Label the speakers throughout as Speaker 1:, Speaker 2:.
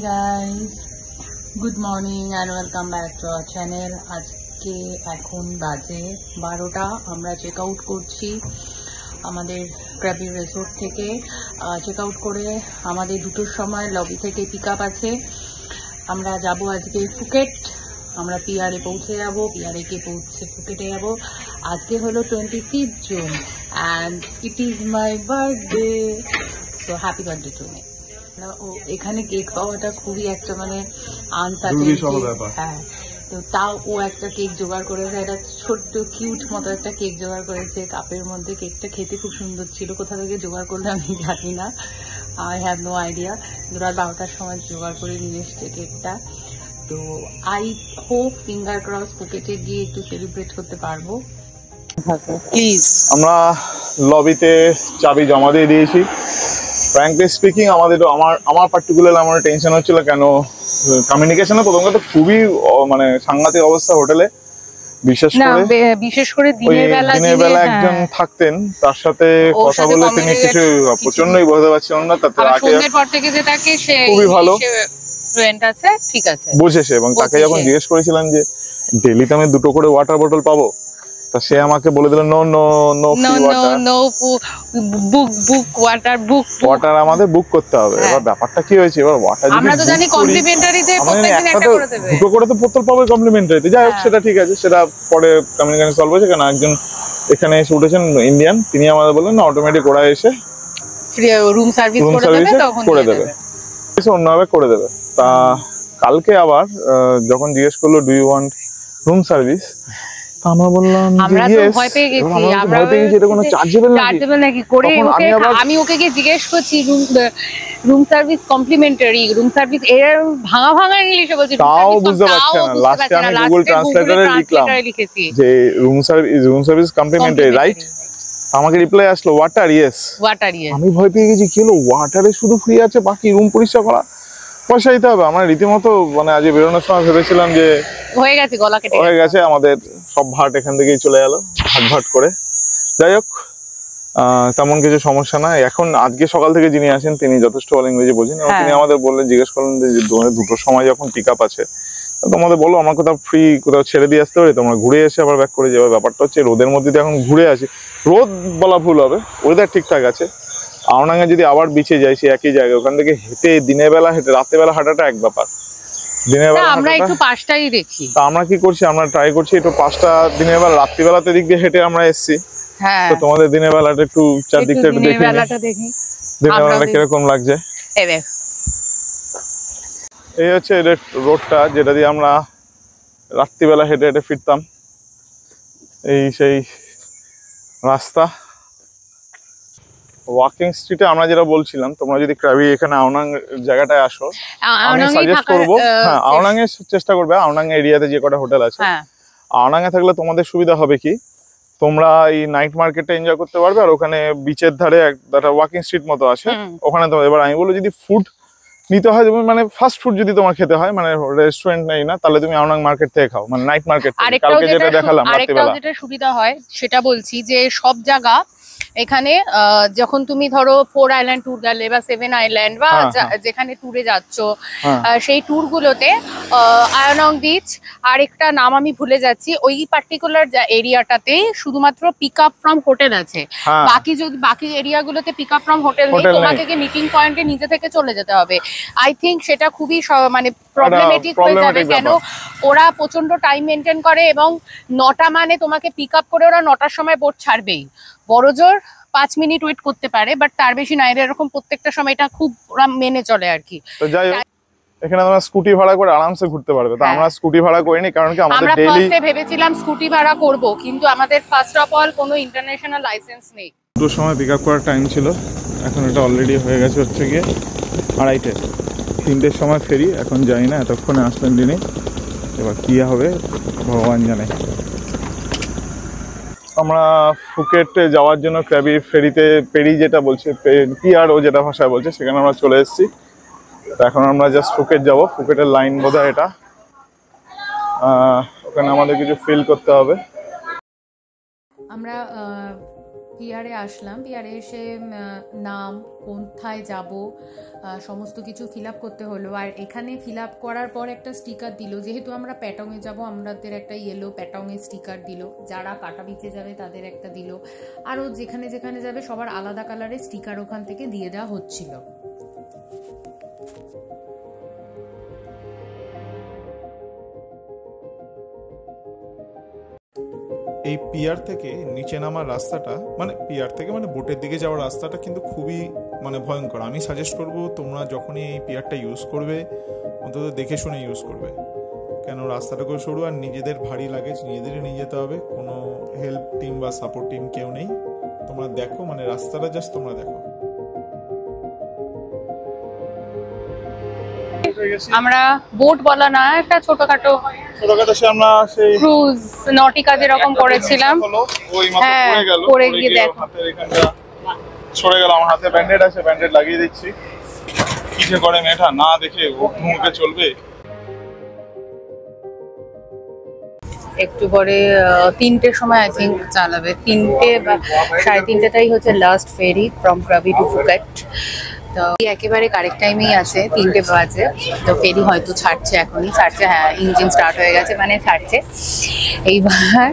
Speaker 1: Hey guys, good morning and welcome back to our channel. আজকে এখন বাজে 12টা, আমরা চেক আউট করছি আমাদের ক্র্যাবি রিসোর্ট থেকে। চেক আউট করে আমাদের 2টোর সময় লবি থেকে পিক আপ আছে। আমরা যাব আজকে ফুকেট। আমরা পিআরে পৌঁছে যাব, পিআরে কে পৌঁছে ফুকেটে যাব। আজকে হলো 25 June and it is my birthday, so happy birthday to me. এখানে কেক পাওয়াটা খুবই একটা মানে আনসার্টেন, হ্যাঁ। তো তাও ও একটা কেক জোগাড় করেছে, একটা ছোট্ট কিউট মতো একটা কেক জোগাড় করেছে কাপের মধ্যে। কেকটা খেতে খুব সুন্দর ছিল, কোথা থেকে জোগাড় করলে আমি জানি না, আই হ্যাভ নো আইডিয়া। রাত 12টার সময় জোগাড় করে নিয়ে এসছে কেকটা। তো আই হোপ, ফিঙ্গার ক্রস, ফুকেটে গিয়ে একটু সেলিব্রেট করতে পারবো। প্লিজ।
Speaker 2: আমরা লবিতে চাবি জমা দিয়ে দিয়েছি। ফ্র্যাঙ্কলি স্পিকিং আমার পার্টিকুলার আমার টেনশন হচ্ছিল, কেন কমিউনিকেশনে প্রথম কথা খুবই মানে সাংঘাতিক অবস্থা হোটেলে। বিশেষ করে দিনের বেলা একজন থাকতেন, তার সাথে কথা বলে তিনি কিছু প্রচন্ডই বুঝতে পারছিলেন না। তাতে খুবই ভালো বুঝেছে, এবং তাকে যখন জিজ্ঞেস করেছিলাম যে ডেলিতে আমি 2টো করে ওয়াটার বোতল পাবো, তা সে আমাকে বলে দিল নো নো নো ওয়াটার আমাদের বুক করতে হবে। এবার ব্যাপারটা কি হয়েছে, এবার ওয়াটার আমরা তো জানি কমপ্লিমেন্টারিতে প্রত্যেকদিন একটা করে দেবে, 2টো করে তো বোতল পাবে কমপ্লিমেন্টারিতে। যাই হোক, সেটা ঠিক আছে, সেটা পরে কমিউনিকেশন সলভ হয়েছে। কারণ একজন এখানে এসে উঠেছেন ইন্ডিয়ান, তিনি আমাদের বললেন না অটোমেটিক ওরা এসে
Speaker 1: ফ্রি রুম সার্ভিস করে দেবে,
Speaker 2: অন্যভাবে করে দেবে। তা কালকে আবার যখন জিজ্ঞেস করলো do you want room service, আমরা বললাম
Speaker 1: আমরা তো ভয় পেয়ে গেছি। আমরা ভয় পেয়ে গেছি এটা কোনো চার্জেবল নাকি করে আমি ওকে গিয়ে জিজ্ঞেস করছি room service complimentary, room service এর ভাঙা ইংলিশে বলছি,
Speaker 2: তাও বুঝতে পারছে না। লাস্টে আমি গুগল ট্রান্সলেটরে লিখলাম যে রুম সার্ভিস কমপ্লিমেন্টারি, রাইট? আমাকে রিপ্লাই আসলো ওয়াটার ইয়েস। আমি ভয় পেয়ে গেছি, কি হলো ওয়াটারে শুধু ফ্রি আছে, বাকি রুম পরিষ্কার করা পয়সা দিতে হবে। আমরা রীতিমতো মানে আজ বেরোনোর সময় ভেবেছিলাম যে হয়ে গেছে আমাদের সব ভাট এখান থেকেই চলে গেল ভাট করে। যাই হোক, তেমন কিছু সমস্যা না। এখন আজকে সকাল থেকে যিনি আছেন তিনি যথেষ্ট ভালো ইংরেজি বোঝেন, এবং তিনি আমাদের বললেন, জিজ্ঞেস করলেন যে 2টোর সময় যখন পিক আপ আছে তোমাদের বলো আমার কোথাও ফ্রি কোথাও ছেড়ে দিয়ে আসতে পারি, তোমরা ঘুরে এসে আবার ব্যাক করে যাবে। ব্যাপারটা হচ্ছে রোদের মধ্যে এখন ঘুরে আসি, রোদ বলা ভুল হবে, ওয়েদার ঠিকঠাক আছে। আওনাঙে যদি আবার বিচে যাই সে একই জায়গায়, ওখান থেকে হেঁটে দিনের বেলা হেঁটে রাতের বেলা হাঁটাটা এক ব্যাপার। দিনের বেলা আমরা একটু 5টাই দেখি, তা আমরা কি করছি, আমরা ট্রাই করছি একটু 5টা দিনের বেলা রাত্রিবেলাতে দিক দিয়ে হেঁটে আমরা এসেছি। তো তোমাদের দিনের বেলাটা একটু চারদিকটা একটু দেখি, দিনের বেলাটা কিরকম লাগছে। এই হচ্ছে রোডটা যেটা দিয়ে আমরা রাত্রিবেলা হেঁটে হেঁটে ফিরতাম, এই সেই রাস্তা। ওয়াকিং স্ট্রিটে আমরা যেটা বলছিলাম, তোমরা যদি ক্র্যাবি এখানে আওনাং জায়গাটায় আসো, আমি সাজেস্ট করবো, হ্যাঁ আওনাং এর চেষ্টা করবে। আওনাং এরিয়াতে যে কটা হোটেল আছে, আওনাং এ থাকলে তোমাদের সুবিধা হবে কি, তোমরা এই নাইট মার্কেটটা এনজয় করতে পারবে, আর ওখানে বিচের ধারে একটা ওয়াকিং স্ট্রিট মতো আছে, ওখানে তো। এবার আমি বলবো যদি ফুড নিতে হয়, মানে ফাস্ট ফুড যদি তোমার খেতে হয়, মানে রেস্টুরেন্ট নেই না, তাহলে তুমি আওনাং মার্কেট থেকে খাও, মানে নাইট মার্কেট। কালকে যেটা দেখালাম রাত্রিবেলা, যেটা সুবিধা হয় সেটা বলছি যে সব জায়গা এখানে যখন তুমি ধরো 4 আইল্যান্ড ট্যুর গেলে বা 7 আইল্যান্ড বা যেখানে ট্যুরে যাচ্ছ, সেই ট্যুর গুলোতে আয়নং বিচ আর একটা নাম আমি ভুলে যাচ্ছি, ওই পার্টিকুলার এরিয়াটাতে শুধুমাত্র পিক আপ ফ্রম হোটেল আছে। বাকি এরিয়াগুলোতে পিক আপ ফ্রম হোটেল নেই, তোমাকে মিটিং পয়েন্টে নিজে থেকে চলে যেতে হবে। আই থিঙ্ক সেটা খুবই মানে প্রবলেমেটিক হয়ে যাবে, কেন ওরা প্রচন্ড টাইম মেনটেন করে, এবং 9টা মানে তোমাকে পিক আপ করে ওরা 9টার সময় বোট ছাড়বেই। বড়জোর 5 মিনিট ওয়েট করতে পারে, বাট তার বেশি নাই। এরকম প্রত্যেকটা সময় এটা খুব ওরা মেনে চলে আর কি। তো যাই হোক, এখানে তোমরা স্কুটি ভাড়া করে আরামসে ঘুরতে পারবে। তো আমরা স্কুটি ভাড়া করিনি, কারণ কি আমাদের ডেইলি আমরা ফার্স্টে ভেবেছিলাম স্কুটি ভাড়া করব, কিন্তু আমাদের ফার্স্ট অফ অল কোনো ইন্টারন্যাশনাল লাইসেন্স নেই। 2টোর সময় পিক আপ করার টাইম ছিল, এখন এটা অলরেডি হয়ে গেছে হচ্ছে গিয়ে 2:30। 3টের সময় ফেরি, এখন যাই না এতক্ষণে আসলেন তিনি, এবার কি হবে ভগবান জানে। আমরা ফুকেটে যাওয়ার জন্য ক্র্যাবি ফেরিতে পেরি যেটা বলছে পিআরও যেটা ভাষায় বলছে, সেখানে আমরা চলে এসেছি। এখন আমরা জাস্ট ফুকেট যাব, ফুকেটের লাইন বোধহয় এটা, ওখানে আমাদের কিছু ফিল করতে হবে।
Speaker 1: আমরা পিয়ারে আসলাম, পিয়ারে এসে নাম, কোথায় যাব, সমস্ত কিছু ফিল আপ করতে হলো। আর এখানে ফিল আপ করার পর একটা স্টিকার দিল, যেহেতু আমরা প্যাটংয়ে যাব আমাদের একটা ইয়েলো প্যাটংয়ের স্টিকার দিল, যারা কাটা বিচে যাবে তাদের একটা দিল, আরও যেখানে যেখানে যাবে সবার আলাদা কালারের স্টিকার ওখান থেকে দিয়ে দেওয়া হচ্ছিল।
Speaker 3: এই পিয়ার থেকে নিচে নামার রাস্তাটা, মানে পিয়ার থেকে মানে বোটের দিকে যাওয়ার রাস্তাটা কিন্তু খুবই মানে ভয়ঙ্কর। আমি সাজেস্ট করব তোমরা যখনই এই পিয়ারটা ইউজ করবে অন্তত দেখে শুনে ইউজ করবে, কেন রাস্তাটা খুব সরু আর নিজেদের ভারী লাগেজ নিজেদেরই নিয়ে যেতে হবে, কোনো হেল্প টিম বা সাপোর্ট টিম কেউ নেই। তোমরা দেখো, মানে রাস্তাটা জাস্ট তোমরা দেখো।
Speaker 1: আমরা বোট বলা না, একটা ছোটখাটো
Speaker 2: সে আমরা সেই
Speaker 1: ক্রুজ নটিকা যেরকম করেছিলাম,
Speaker 2: ওই মাত্র পড়ে গেল,
Speaker 1: পড়ে গিয়ে দেখো
Speaker 2: হাতের এখানটা ছড়ে গেল। আমার হাতে ব্যান্ডেড আছে, ব্যান্ডেড লাগিয়ে দিচ্ছি। কি যে করে মেয়েটা, না দেখে মুখে চলবে।
Speaker 1: একটু পরে 3টের সময় আই থিঙ্ক চালাবে, 3টে বা 3:30টাই হচ্ছে last ferry from Krabi to Phuket. তো একেবারে কারেক্ট টাইমেই আছে, 3টে বাজে। তো ফেরি হয়তো ছাড়ছে, এখনই ছাড়ছে, হ্যাঁ ইঞ্জিন স্টার্ট হয়ে গেছে, মানে ছাড়ছে। এইবার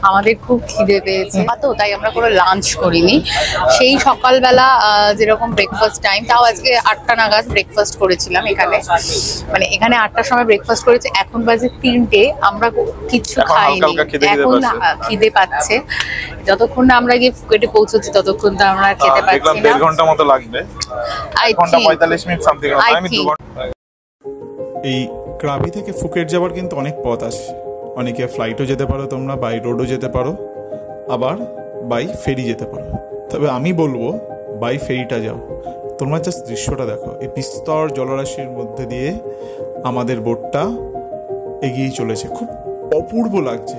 Speaker 1: আমাদের খুব খিদে পেয়েছে তো, তাই আমরা কোনো লাঞ্চ করিনি। সেই সকালবেলা যেরকম ব্রেকফাস্ট টাইম, তাও আজকে 8টা নাগাদ ব্রেকফাস্ট করেছিলাম এখানে, মানে এখানে 8টার সময় ব্রেকফাস্ট করেছে, এখন বাজে 3টে, আমরা কিচ্ছু খাইনি, এখন খিদে পাচ্ছে। যতক্ষণ না আমরা গিয়ে ফুকেটে পৌঁছচ্ছি ততক্ষণ তো আমরা খেতে পাচ্ছি না।
Speaker 2: 1.5 ঘন্টা মতো লাগবে, 1 ঘন্টা 45 মিনিট সামথিং। আমি 2 ঘন্টা।
Speaker 3: এই ক্রাবি থেকে ফুকেট যাওয়ার কিন্তু অনেক পথ আছে, অনেকে ফ্লাইটও যেতে পারো, তোমরা বাই রোডও যেতে পারো, আবার বাই ফেরি যেতে পারো। তবে আমি বলবো বাই ফেরিটা যাও। তোমরা জাস্ট দৃশ্যটা দেখো, এই বিস্তর জলরাশির মধ্যে দিয়ে আমাদের বোটটা এগিয়ে চলেছে, খুব অপূর্ব লাগছে।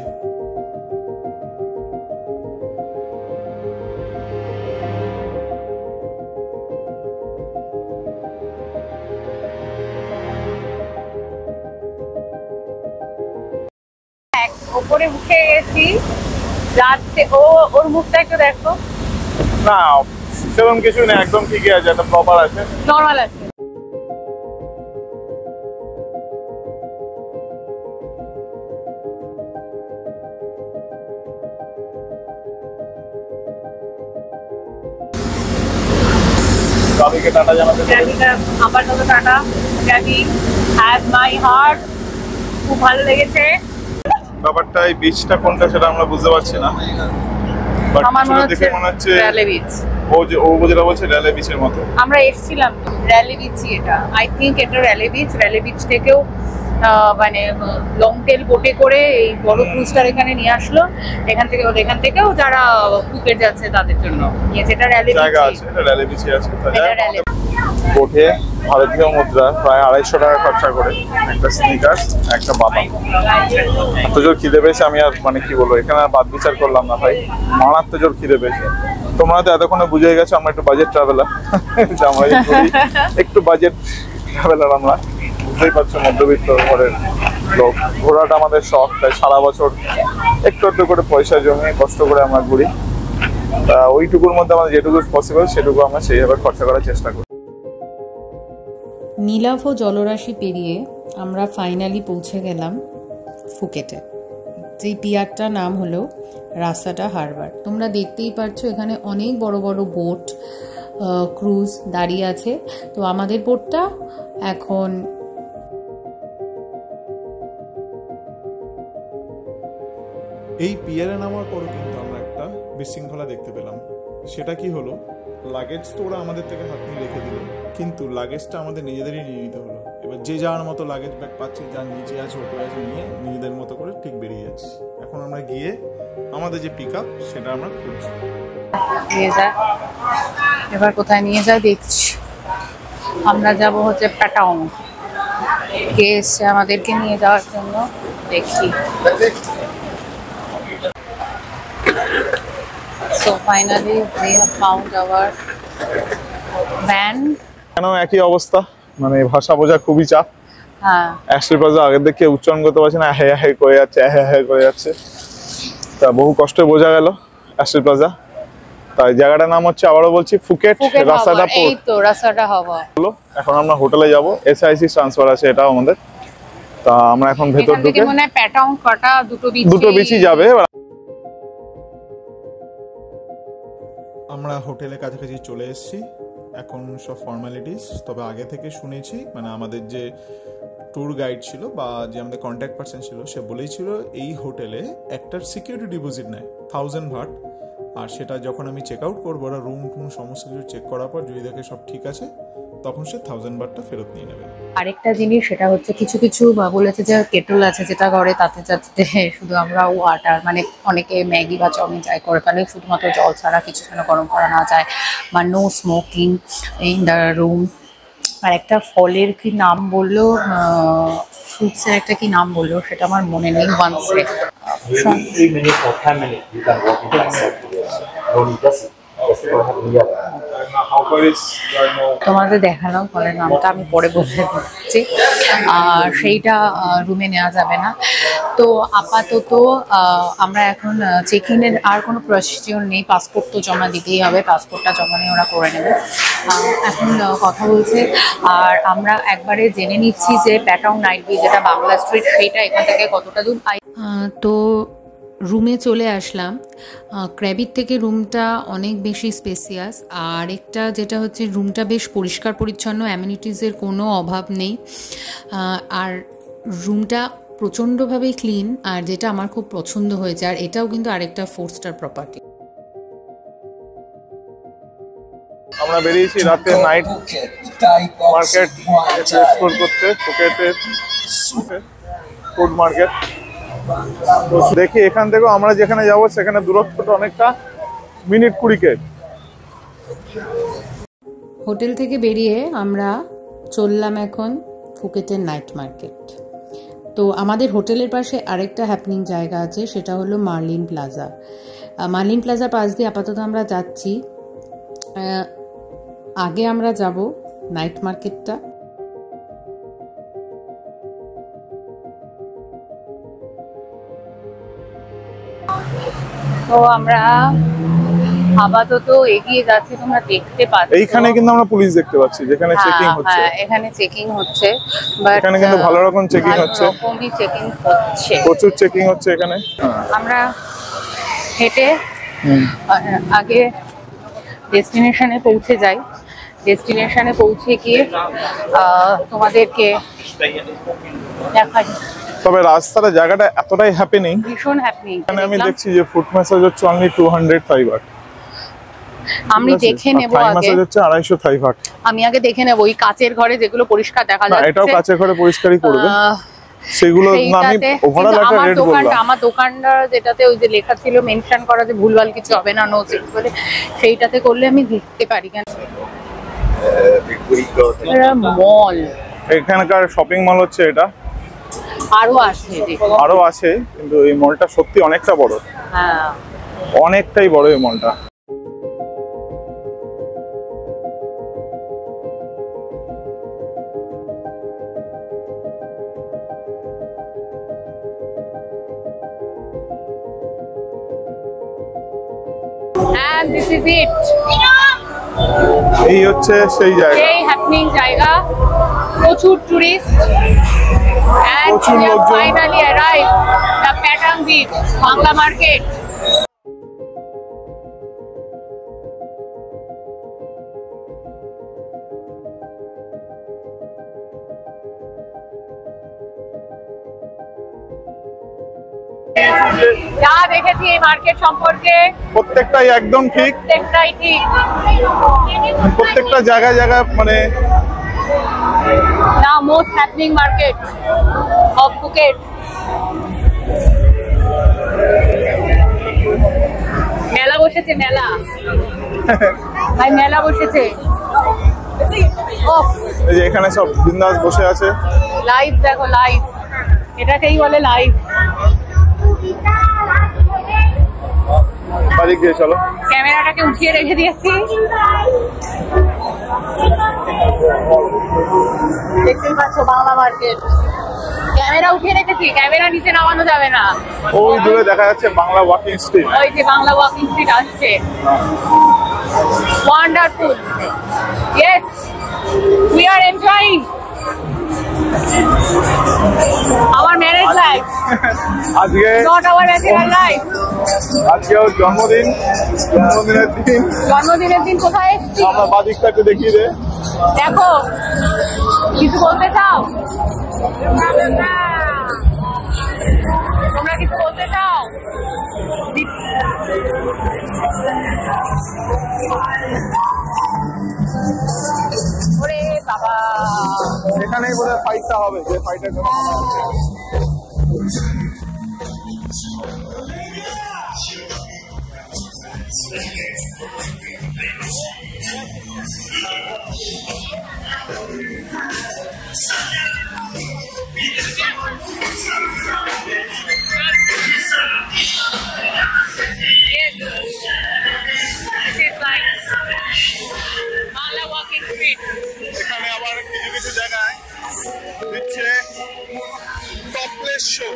Speaker 1: ওপরে উঠে গেছি, যাচ্ছে ওর মুখটা একটু দেখো।
Speaker 2: না সেরকম কিছু না, একদম ঠিকই আছে, একটা প্রপার আছে,
Speaker 1: নরমাল আছে।
Speaker 2: গাবিকে টাটা জানাতে
Speaker 1: আমার তো টাটা, গাবি হ্যাজ মাই হার্ট। খুব ভালো লেগেছে
Speaker 2: ব্যাপারটা। এই বিচটা কোনটা সেটা আমরা বুঝতে পারছি না, বাট
Speaker 1: আমার
Speaker 2: মনে হচ্ছে
Speaker 1: র্যালি বিচ।
Speaker 2: ও যেটা বলছে র্যালি বিচের মতো।
Speaker 1: আমরা এসেছিলাম র্যালি বিচই, এটা আই থিঙ্ক এটা র্যালি বিচ। র্যালি বিচ থেকেও মানে লং টেল বোটে করে এই বড় ক্রুজটার এখানে নিয়ে আসলো, এখান থেকেও যারা ফুকেট যাচ্ছে তাদের জন্য যেটা র্যালি
Speaker 2: জায়গা আছে, এটা র্যালি বিচে আছে। বোটে ভারতীয় মুদ্রা প্রায় 250 টাকা খরচা করে একটা স্নিকার্স, একটা বাদাম। এত জোর খিদে পেয়েছে, আমি আর মানে কি বলবো, এখানে বাদ বিচার করলাম না ভাই, মারাত্মক জোর খিদে পেয়েছে। তোমরা তো এতক্ষণে বুঝে গেছো আমরা একটু বাজেট ট্রাভেলার, আমরা একটু বাজেট ট্রাভেলার। আমরা বুঝতেই পারছো মধ্যবিত্ত ঘরের লোক, ঘোরাটা আমাদের শখ, তাই সারা বছর একটু একটু করে পয়সা জমিয়ে কষ্ট করে আমরা ঘুরি। ওইটুকুর মধ্যে আমাদের যেটুকু পসিবল সেটুকু আমরা সেইভাবে খরচা করার চেষ্টা করি।
Speaker 1: নীলাভ জলরাশি পেরিয়ে আমরা ফাইনালি পৌঁছে গেলাম ফুকেটে। যেই পিয়ারটার নাম হলো রাসাটা হারবার। তোমরা দেখতেই পারছো এখানে অনেক বড় বড় বোট, ক্রুজ দাঁড়িয়ে আছে। তো আমাদের বোটটা এখন
Speaker 3: এই পিয়ারে নামার পরও কিন্তু আমরা একটা বিশৃঙ্খলা দেখতে পেলাম। সেটা কি হলো, লাগেজ তো ওরা আমাদের থেকে হাত নিয়ে রেখে দিল, কিন্তু লাগেজটা আমাদের নিজেদেরই নিয়ে নিতে হলো। এবার যে যাওয়ার মতো লাগেজ ব্যাগ পাচ্ছি, যার নিচে আছে ওপরে আছে, নিয়ে নিজেদের মতো করে ঠিক বেরিয়ে যাচ্ছি। এখন আমরা গিয়ে আমাদের যে পিক আপ সেটা আমরা খুঁজছি।
Speaker 1: এবার কোথায় নিয়ে যায় দেখছি। আমরা যাব হচ্ছে প্যাটাং, কে এসছে আমাদেরকে নিয়ে যাওয়ার জন্য, দেখি। So finally we have found our van.
Speaker 2: কেন একই অবস্থা, মানে ভাষা বোঝা খুবই চাপ।
Speaker 1: হ্যাঁ,
Speaker 2: অ্যাশলি প্লাজা আগের দিকে উচ্চারণ করতে পারছি না, হ্যাঁ হ্যাঁ করে যাচ্ছে, হ্যাঁ হ্যাঁ করে যাচ্ছে। তা বহু কষ্টে বোঝা গেল অ্যাশলি প্লাজা। তাই জায়গাটার নাম হচ্ছে, আবারও বলছি, ফুকেট রাস্তাটা পোর্ট।
Speaker 1: এই তো রাস্তাটা হওয়া।
Speaker 2: এখন আমরা হোটেলে যাব, এসআইসি ট্রান্সফার আছে এটাও আমাদের। তা আমরা এখন ভেতর ঢুকে
Speaker 1: মনে হয় প্যাটাং কাটা
Speaker 2: দুটো বিচই যাবে।
Speaker 3: আমরা হোটেলের কাছাকাছি চলে এসেছি, এখন সব ফর্মালিটিস। তবে আগে থেকে শুনেছি, মানে আমাদের যে ট্যুর গাইড ছিল বা যে আমাদের কন্ট্যাক্ট পার্সন ছিল, সে বলেইছিল এই হোটেলে একটার সিকিউরিটি ডিপোজিট নেয় 1000 বাট। আর সেটা যখন আমি চেক আউট করবো, ওরা রুম টুম সমস্ত কিছু চেক করার পর যদি দেখে সব ঠিক আছে, তখন সে 1000 বাটটা ফেরত নিয়ে নেবে।
Speaker 1: আরেকটা জিনিস সেটা হচ্ছে কিছু কিছু বলেছে যে কেটল আছে যেটা ঘরে, তাতে যাতে শুধু আমরা ওয়াটার, মানে অনেকে ম্যাগি বা চাউমিন চাই করে ফেলে, শুধুমাত্র জল ছাড়া কিছু যেন গরম করা না যায়, বা no smoking in the room. আর একটা ফলের কি নাম বললো, ফ্রুটসের একটা কি নাম বললো, সেটা আমার মনে নেই। 1 second.
Speaker 4: 3 minutes or 10 minutes, you can walk inside. No need, just go ahead and get it.
Speaker 1: তোমাদের দেখালাম ফলের নামটা, আমি পরে বলে দিচ্ছি। আর সেইটা রুমে নেওয়া যাবে না। তো আপাতত আমরা এখন চেক ইনের আর কোনো প্রসিডিওর নেই, পাসপোর্ট তো জমা দিতেই হবে, পাসপোর্টটা জমা নিয়ে ওরা করে নেবে। এখন কথা বলছে, আর আমরা একবারে জেনে নিচ্ছি যে প্যাটাং নাইট ভিউ যেটা বাংলা স্ট্রিট, সেইটা এখান থেকে কতটা দূর। তো রুমে চলে আসলাম। ক্র্যাবির থেকে রুমটা অনেক বেশি স্পেসিয়াস, আর একটা যেটা হচ্ছে রুমটা বেশ পরিষ্কার পরিচ্ছন্ন, অ্যামিনিটিসের কোনো অভাব নেই, আর রুমটা প্রচণ্ডভাবেই ক্লিন, আর যেটা আমার খুব পছন্দ হয়েছে। আর এটাও কিন্তু আরেকটা 4 স্টার প্রপার্টি।
Speaker 2: আমরা বেরিয়েছি রাতে নাইট মার্কেট এক্সপ্লোর করতে, ফুকেটের ফুড মার্কেট। দেখি এখান থেকেও আমরা যেখানে যাব সেখানে দূরত্বটা অনেকটা, মিনিট 20
Speaker 1: হোটেল থেকে বেরিয়ে আমরা চললাম এখন ফুকেটের নাইট মার্কেট। তো আমাদের হোটেলের পাশে আরেকটা হ্যাপনিং জায়গা আছে, সেটা হলো মার্লিন প্লাজা। মার্লিন প্লাজা পাশ দিয়ে আপাতত আমরা যাচ্ছি। আগে আমরা যাব নাইট মার্কেটটা। তো আমরা আপাতত এগিয়ে যাচ্ছি, তোমরা দেখতে পাচ্ছ।
Speaker 2: এইখানে কিন্তু আমরা পুলিশ দেখতে পাচ্ছি, যেখানে চেকিং হচ্ছে।
Speaker 1: হ্যাঁ, এখানে চেকিং হচ্ছে, বাট
Speaker 2: এখানে কিন্তু ভালো রকম চেকিং হচ্ছে,
Speaker 1: রকমই চেকিং হচ্ছে,
Speaker 2: প্রচুর চেকিং হচ্ছে এখানে।
Speaker 1: আমরা হেঁটে আগে ডেস্টিনেশনে পৌঁছে যাই। ডেস্টিনেশনে পৌঁছে গিয়ে তোমাদেরকে দেখাই।
Speaker 2: তবে রাস্তার জায়গাটা এতটাই হ্যাপেনিং,
Speaker 1: ভীষণ হ্যাপেনিং।
Speaker 2: এখানে আমি দেখছি যে ফুট ম্যাসাজ হচ্ছে অনলি 200 থাই বাট।
Speaker 1: আমি দেখে নেব আগে,
Speaker 2: ম্যাসাজ হচ্ছে 250 থাই বাট।
Speaker 1: আমি আগে দেখে নেব ওই কাচের ঘরে যেগুলো পরিষ্কার দেখা
Speaker 2: না,
Speaker 1: যাচ্ছে।
Speaker 2: এটাও কাচের ঘরে পরিষ্কারই করবে, সেগুলো না। আমি ওভারঅল একটা রেট বললাম।
Speaker 1: আমার দোকানদার যেটাতে ওই যে লেখা ছিল মেনশন করা যে ভুলভাল কিছু হবে না, নো সিক্স বলে, সেইটাতে করলে আমি দেখতে পারি। কেন মল,
Speaker 2: এখানকার শপিং মল হচ্ছে এটা। আরো আছে, কিন্তু এই মলটা সত্যি অনেকটা বড়।
Speaker 1: হ্যাঁ,
Speaker 2: অনেকটাই বড় এই মলটা।
Speaker 1: and this is it.
Speaker 2: এই হচ্ছে সেই জায়গা,
Speaker 1: সেই হ্যাপনিং জায়গা, প্রচুর টুরিস্ট, and
Speaker 2: প্রচুর
Speaker 1: we have
Speaker 2: লোকজন।
Speaker 1: finally arrived the Patang Beach, Bangla market. যা দেখেছি এই মার্কেট সম্পর্কে
Speaker 2: প্রত্যেকটাই একদম ঠিক,
Speaker 1: প্রত্যেকটাই ঠিক।
Speaker 2: প্রত্যেকটা জায়গায় জায়গায় মানে
Speaker 1: The most happening market of Phuket. মেলা বসেছে, মেলা ভাই, মেলা বসেছে।
Speaker 2: এই যে এখানে সব বিন্দাস বসে আছে।
Speaker 1: লাইভ দেখো, লাইভ, এটাকেই বলে লাইভ।
Speaker 2: বাড়ি গিয়ে চলো,
Speaker 1: ক্যামেরাটাকে উঠিয়ে রেখে দিয়েছি। দেখতে পাচ্ছ বাংলা মার্কেট, ক্যামেরা উঠিয়ে রেখেছি, ক্যামেরা নিচে নামানো যাবে না।
Speaker 2: ওই দূরে দেখা যাচ্ছে বাংলা ওয়াকিং স্ট্রিট।
Speaker 1: ওই যে বাংলা ওয়াকিং স্ট্রিট আসছে। Wonderful. Yes, we are enjoying our married life.
Speaker 2: আজকে
Speaker 1: not our bachelor life.
Speaker 2: আজকে ওর জন্মদিনের দিন কোথায় এসেছি আমরা বাদিকটা একটু দেখিয়ে দে।
Speaker 1: দেখো, কিছু বলতে চাও? তোমরা কিছু বলতে চাও? ওরে বাবা,
Speaker 2: এখানেই বোধহয় ফাইটটা হবে, যে ফাইটের জন্য এখানে আবার কিছু কিছু জায়গায় দিচ্ছে টপলেস শো।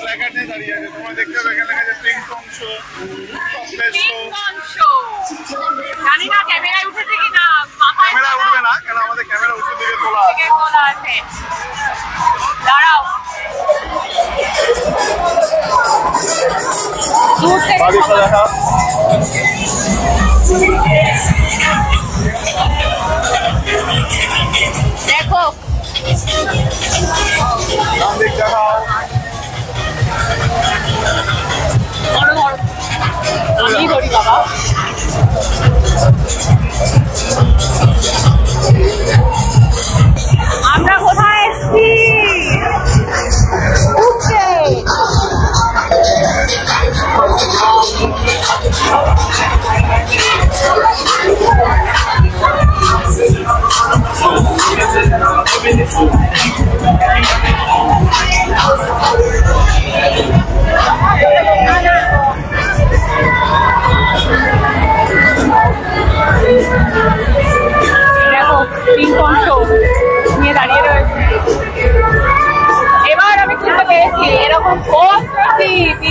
Speaker 2: প্ল্যাকার্ডে দাঁড়িয়ে আছে, তোমরা দেখতে হবে এখানে লেখা আছে ping pong show, topless show.
Speaker 1: জানি না ক্যামেরায় উঠেছে কিনা।
Speaker 2: ক্যামেরা উঠবে না, কেন আমাদের ক্যামেরা উঁচু দিকে তোলা আছে।
Speaker 1: দাঁড়াও, দূর থেকে
Speaker 2: দেখা।
Speaker 1: দেখো, আমি ধরি বাবা। আমরা কোথায় এসছি? দেখো, পিং পং শো নিয়ে দাঁড়িয়ে রয়েছে। এবার আমি খুঁজে পেয়েছি এরকম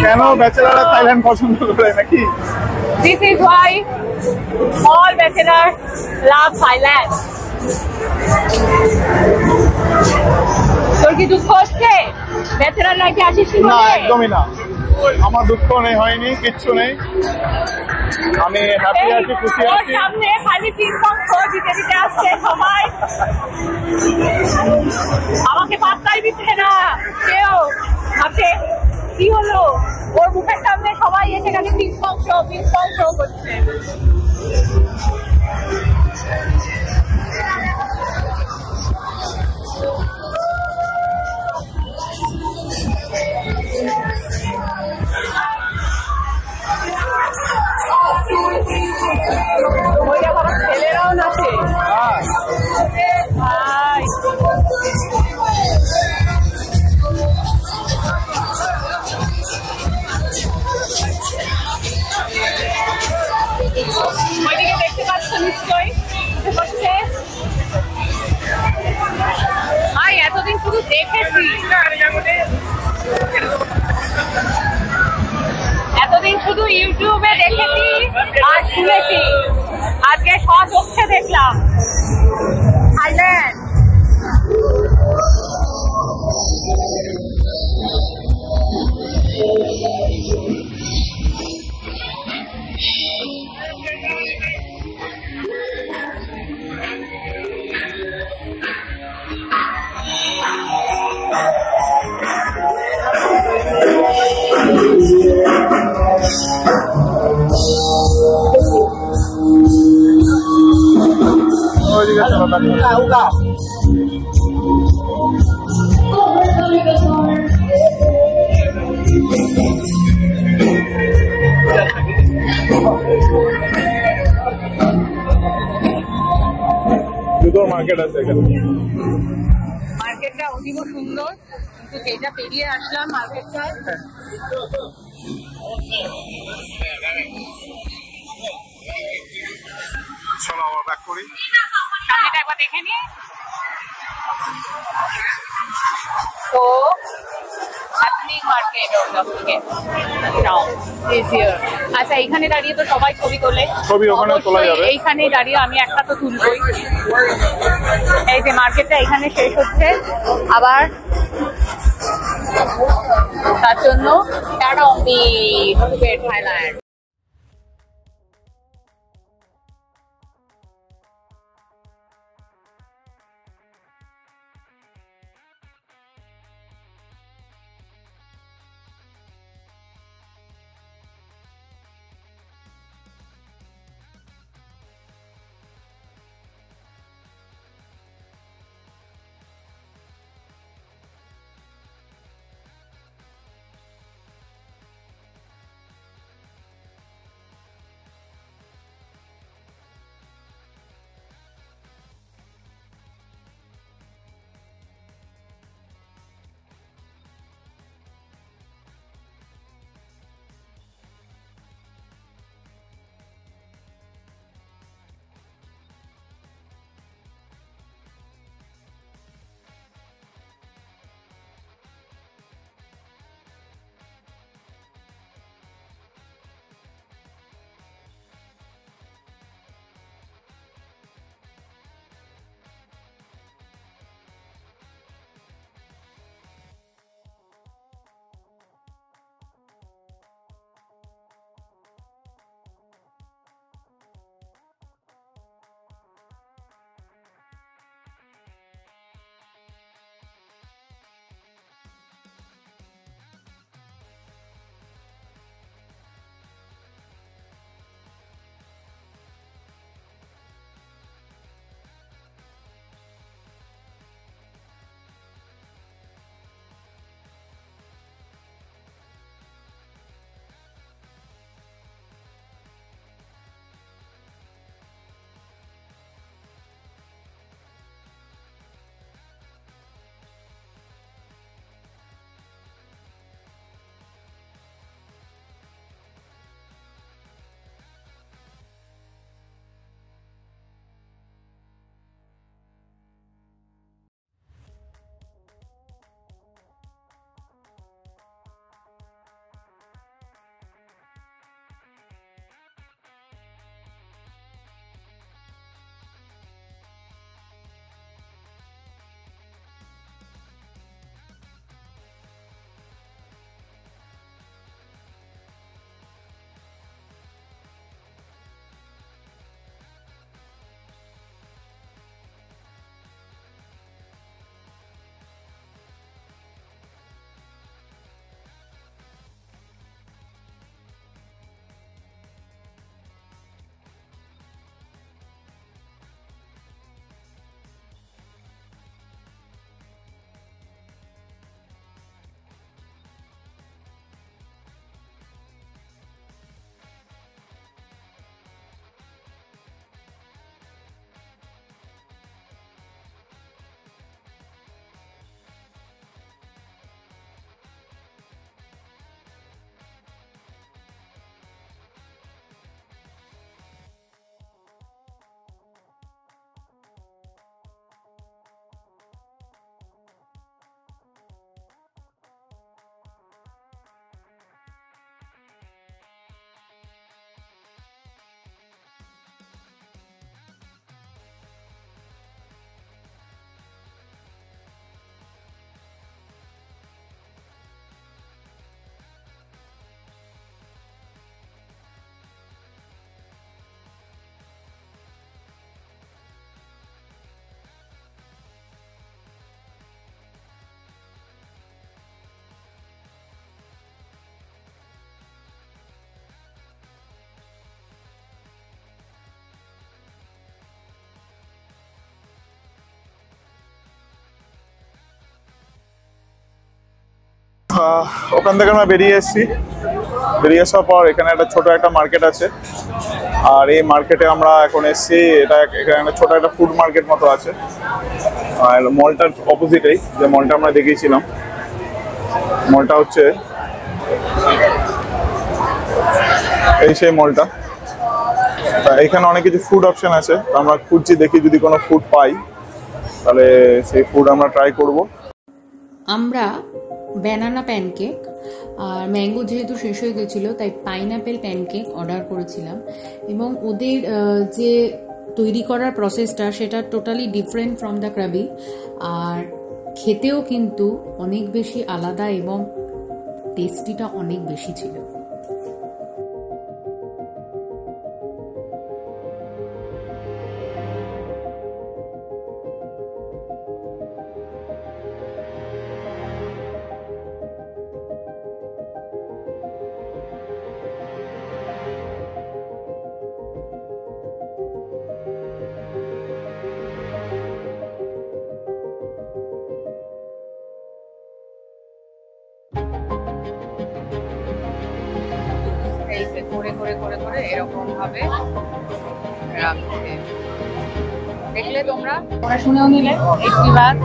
Speaker 2: কেন ব্যাচেলাররা থাইল্যান্ড পছন্দ করে নাকি?
Speaker 1: This is why all bachelors love Thailand. তোর কি দুঃখ হচ্ছে ব্যাচেলার লাইফে আসিস?
Speaker 2: না, একদমই না, আমার দুঃখ নেই, হয়নি, কিচ্ছু নেই, আমি হ্যাপি আছি, খুশি আছি।
Speaker 1: সামনে খালি পিং পং শো দিতে দিতে আসছে সবাই, আমাকে পাত্তাই দিচ্ছে না কেউ। ভাবছে কি হলো, ওর মুখের সামনে সবাই এসে গেছে পিং পং শো করছে। ছেলেরাও নাচে ভাই। ওইদিকে দেখতে পাচ্ছ নিশ্চয়ই, ভাই এতদিন শুধু দেখেছি, এতদিন শুধু ইউটিউবে দেখেছি আর শুনেছি, আজকে স্বচক্ষে দেখলাম থাইল্যান্ড।
Speaker 2: জুতোর মার্কেট আছে এখানে।
Speaker 1: মার্কেটটা অতীব সুন্দর, কিন্তু যেটা পেরিয়ে আসলাম মার্কেটটা
Speaker 2: চলো আবার ব্যাক করি।
Speaker 1: সামনেটা একবার দেখে নিয়ে So, happening market of the now is here. আচ্ছা এখানে দাঁড়িয়ে তো সবাই ছবি তোলে,
Speaker 2: ছবি ওখানে তোলা যাবে।
Speaker 1: এইখানে দাঁড়িয়ে আমি একটা তো তুলবই। এই যে মার্কেটটা এখানে শেষ হচ্ছে, আবার তার জন্য টাটা অম্বি থাইল্যান্ড।
Speaker 2: ওখান থেকে আমরা বেরিয়ে এসেছি, বেরিয়ে আসার পর এখানে একটা ছোট একটা মার্কেট আছে, আর এই মার্কেটে আমরা এখন এসেছি। এটা এখানে ছোট একটা ফুড মার্কেট মতো আছে, আর মলটার অপোজিটেই যে মলটা আমরা দেখিয়েছিলাম, মলটা হচ্ছে এই সেই মলটা। এখানে অনেক কিছু ফুড অপশন আছে, আমরা খুঁজছি দেখি যদি কোনো ফুড পাই। তাহলে সেই ফুড আমরা ট্রাই করব।
Speaker 1: আমরা ব্যানানা প্যানকেক আর ম্যাঙ্গো যেহেতু শেষ হয়ে গেছিলো তাই পাইনঅ্যাপেল প্যানকেক অর্ডার করেছিলাম, এবং ওদের যে তৈরি করার প্রসেসটা সেটা totally different from the Krabi, আর খেতেও কিন্তু অনেক বেশি আলাদা এবং টেস্টিটা অনেক বেশি ছিল। করে করে করে করে এরকম ভাবে রাখছে, দেখলে তোমরা শুনেও নিলে একটি বার।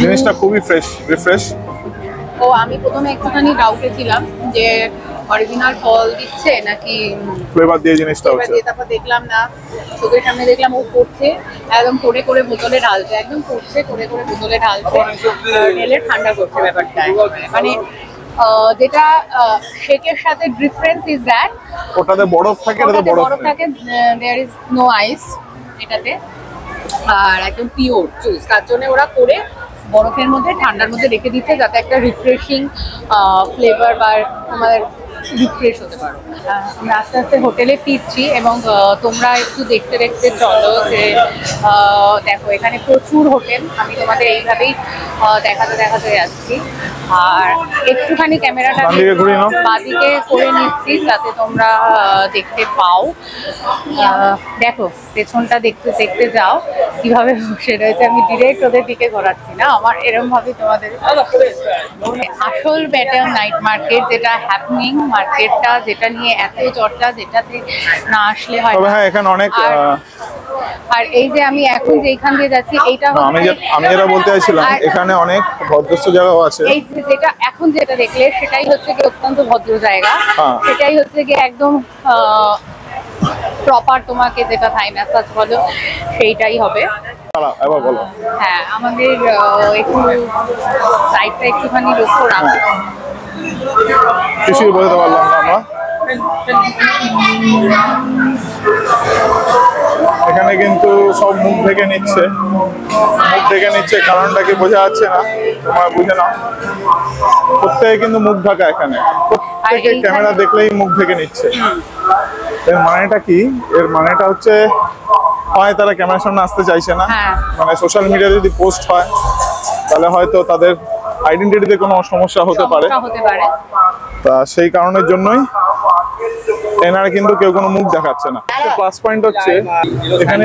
Speaker 2: জিনিসটা খুবই ফ্রেশ, রিফ্রেশ।
Speaker 1: ও আমি প্রথমে একটুখানি ডাউটে ছিলাম যে অরিজিনাল ফল দিচ্ছে নাকি
Speaker 2: ফ্লেভার দিয়ে জিনিসটা হচ্ছে,
Speaker 1: তারপর দেখলাম না, চোখের সামনে দেখলাম ও করছে, একদম করে করে বোতলে ঢালছে, একদম করছে করে করে বোতলে ঢালছে, ঢেলে ঠান্ডা করছে ব্যাপারটা। মানে যেটা শেকের সাথে ডিফারেন্স ইজ দ্যাট
Speaker 2: ওটাতে বরফ থাকে, এটাতে বরফ
Speaker 1: থাকে, দেয়ার ইজ নো আইস এটাতে, আর একদম পিওর জুস। তার জন্য ওরা করে বরফের মধ্যে ঠান্ডার মধ্যে রেখে দিচ্ছে যাতে একটা রিফ্রেশিং ফ্লেভার বা তোমাদের রিফ্রেশ হতে পারো। আমরা আস্তে আস্তে হোটেলে ফিরছি এবং তোমরা একটু দেখতে দেখতে চলো যে দেখো এখানে প্রচুর হোটেল, আমি তোমাদের এইভাবেই দেখাতে দেখাতে যাচ্ছি। আর একটুখানি ক্যামেরাটা বাদিকে করে নিচ্ছি যাতে তোমরা দেখতে পাও। দেখো পেছনটা দেখতে দেখতে যাও কিভাবে বসে রয়েছে, আমি ডিরেক্ট ওদের দিকে ঘোরাচ্ছি না, আমার এরকম ভাবে তোমাদের আসল বেটার নাইট মার্কেট যেটা হ্যাপনিং মার্কেটটা, যেটা নিয়ে এত চর্চা, যেটাতে না আসলে হয়।
Speaker 2: হ্যাঁ এখানে অনেক,
Speaker 1: আর এই যে আমি এখন যেখান দিয়ে যাচ্ছি এইটা
Speaker 2: আমি যেটা বলতে চাইছিলাম এখানে অনেক ভদ্রস্থ জায়গাও আছে।
Speaker 1: এই যেটা এখন যেটা দেখলে সেটাই হচ্ছে কি অত্যন্ত ভদ্র জায়গা, সেটাই হচ্ছে কি একদম প্রপার তোমাকে যেটা থাই ম্যাসাজ বলো সেইটাই হবে।
Speaker 2: এবার বলো।
Speaker 1: হ্যাঁ আমাদের একটু সাইডটা একটুখানি লক্ষ্য রাখো।
Speaker 2: কিছুই বলতে পারলাম না আমরা। এখানে কিন্তু সব মুখ ঢেকে নিচ্ছে, মুখ ঢেকে নিচ্ছে, কারণটা কি বোঝা যাচ্ছে না, তোমরা বুঝে নাও। প্রত্যেকে কিন্তু মুখ ঢাকা, এখানে প্রত্যেকে ক্যামেরা দেখলেই মুখ ঢেকে নিচ্ছে। এর মানেটা কি? এর মানেটা হচ্ছে হয় তারা ক্যামেরার সামনে আসতে চাইছে না, মানে সোশ্যাল মিডিয়ায় যদি পোস্ট হয় তাহলে হয়তো তাদের আইডেন্টিটিতে কোনো সমস্যা হতে পারে, তা সেই কারণের জন্যই এনারা কিন্তু কেউ কোনো মুখ দেখাচ্ছে না। প্লাস পয়েন্ট হচ্ছে এখানে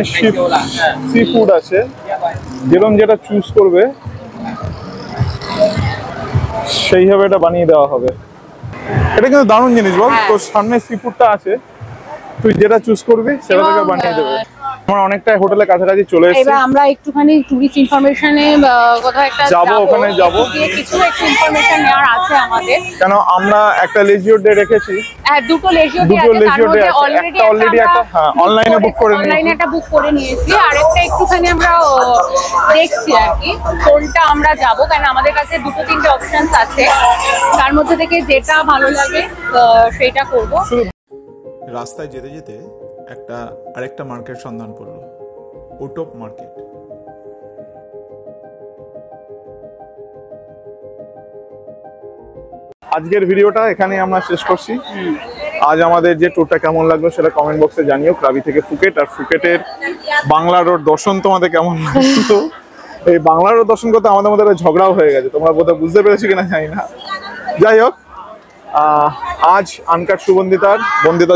Speaker 2: সি ফুড আছে, যেরকম যেটা চুজ করবে সেইভাবে এটা বানিয়ে দেওয়া হবে। এটা কিন্তু দারুণ জিনিস বল, তোর সামনে সি ফুডটা আছে, তুই যেটা চুজ করবি সেটা থেকে বানিয়ে দেবে। আমরা অনেকটা হোটেলের কাছাকাছি চলে এসেছি,
Speaker 1: এবার আমরা একটুখানি টুরিস্ট ইনফরমেশনে কোথাও একটা
Speaker 2: যাবো, ওখানে যাবো,
Speaker 1: কিছু একটু ইনফরমেশন নেওয়ার আছে আমাদের।
Speaker 2: কেন আমরা একটা লেজিওর ডে রেখেছি,
Speaker 1: হ্যাঁ দুটো লেজিওর ডে আছে, তার মধ্যে অলরেডি একটা
Speaker 2: অনলাইনে বুক করে নিয়েছি,
Speaker 1: অনলাইনে একটা বুক করে নিয়েছি, আর একটা একটুখানি আমরা দেখছি আর কি কোনটা আমরা যাব, কারণ আমাদের কাছে দুটো তিনটে অপশনস আছে, তার মধ্যে থেকে যেটা ভালো লাগে সেটা করব।
Speaker 3: রাস্তায় যেতে যেতে আরেকটা মার্কেট সন্ধান পড়লো, ওটপ মার্কেট।
Speaker 2: আজকের ভিডিওটা এখানে আমরা শেষ করছি। আজ আমাদের যে ট্যুরটা কেমন লাগলো সেটা কমেন্ট বক্সে জানিও। ক্রাবি থেকে ফুকেট, আর ফুকেটের বাংলা রোড দর্শন তোমাদের কেমন লাগলো। এই বাংলা রোড দর্শন করতে আমাদের মধ্যে একটা ঝগড়াও হয়ে গেছে, তোমরা বোধহয় বুঝতে পেরেছো কিনা জানি না। যাই হোক, আজ আনকাট সুবন্দিতার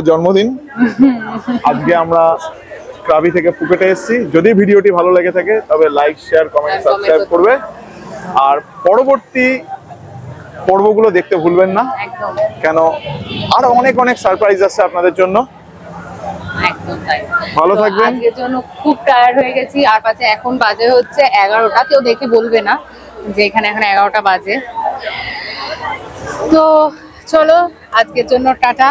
Speaker 2: জন্মদিন। আজকে আমরা ক্রাবি থেকে ফুকেটে এসেছি। যদি ভিডিওটি ভালো লেগে থাকে তবে লাইক, শেয়ার, কমেন্ট, সাবস্ক্রাইব করবে, আর পরবর্তী পর্বগুলো দেখতে ভুলবেন না, কেন আরো অনেক অনেক সারপ্রাইজ আছে আপনাদের জন্য।
Speaker 1: একদম তাই,
Speaker 2: ভালো থাকবেন।
Speaker 1: আজকের জন্য খুব টায়ার্ড হয়ে গেছি, আর পাশে এখন বাজে হচ্ছে 11টা, কেউ দেখে বলবে না যে এখানে এখন 11টা বাজে। তো চলো আজকের জন্য টাটা।